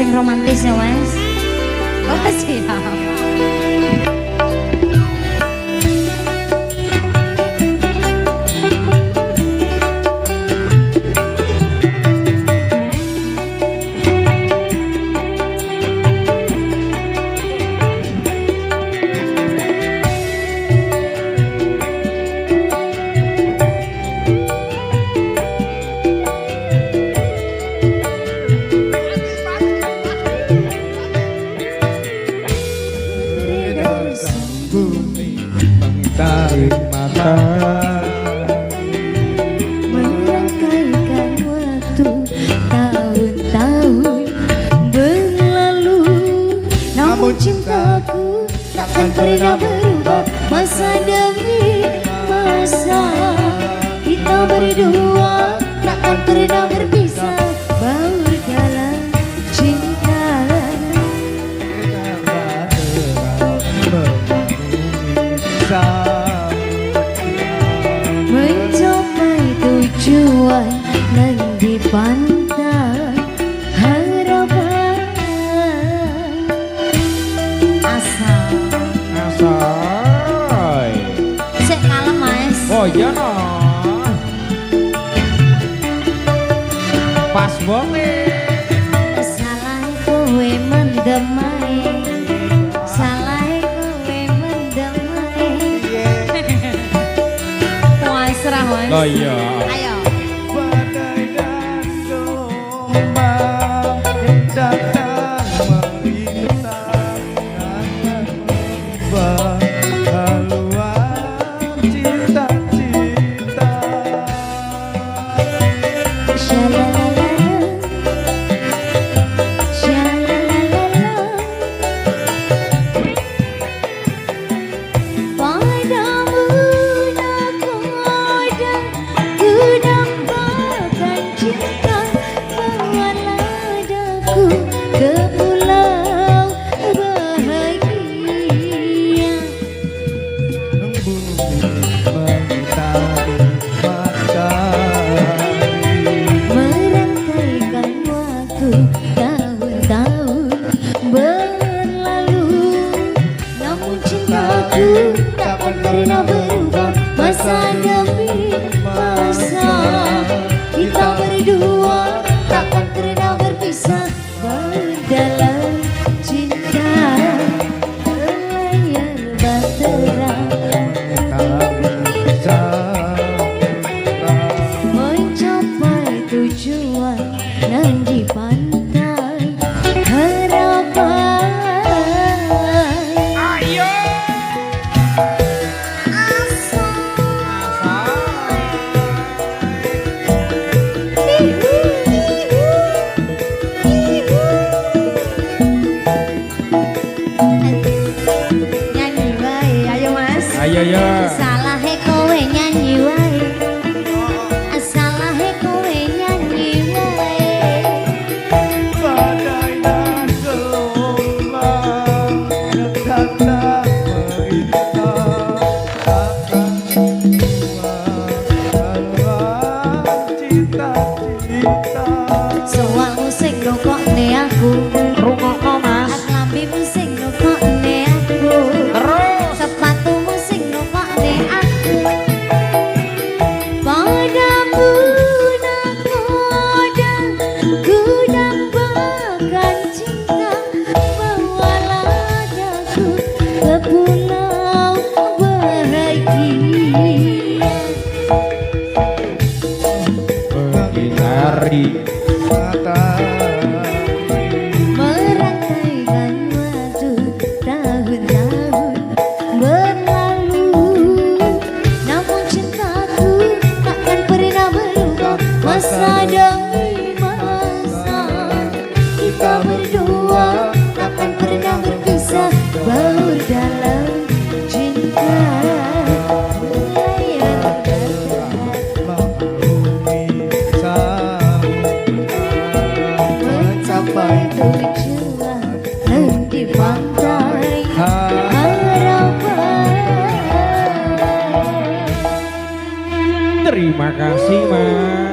sing romantis ya Mas. Oh siap. Tarik mata merangkaikan waktu tahun-tahun berlalu, namun cintaku takkan pernah berubah. Masa demi masa kita berdua takkan pernah berpisah. Baur dalam cinta mencapai tujuan dan di pantai harapan. Asal sik kalem Mas. oh iya no pas banget. Salah kowe mendemai, salah kowe mendemai. Wah serah Mas. Oh iya. Ayo. Badai dan gelombang yang datang melintang akan membuat haluan cinta-cinta. Shalalala, shalalala. Padamu nakoda ku dambakan cinta, bawalah daku ke pulau bahagia. Bumi mengitari matahari, Merangkaikan waktu tahun-tahun berlalu, namun cintaku takkan pernah berubah. Masa demi masa kita berdua takkan pernah berpisah. Baur dalam cinta layar bahtera mencapai tujuan dan di pantai harapan. ayo Nyanyi wae, ayo Mas. ayo ya. Salah kowe nyanyi wae. Salah kowe nyanyi wae. Badai dan gelombang yang datang melintang akan membuat haluan cinta-cinta. Soal musik rokokne aku, Rungokno Mas. lambi musik rokokne aku, Terus sepatu musik rokokne aku. Padamu nakoda ku dambakan cinta, bawalah daku ke pulau bahagia. mengitari matahari, Merangkaikan waktu tahun-tahun berlalu, namun cintaku takkan pernah berubah. Masa demi masa kita berdua takkan pernah berpisah. Baur dalam cinta layar bahtera bumi sampai tujuan dan di pantai harapan. terima kasih Mas.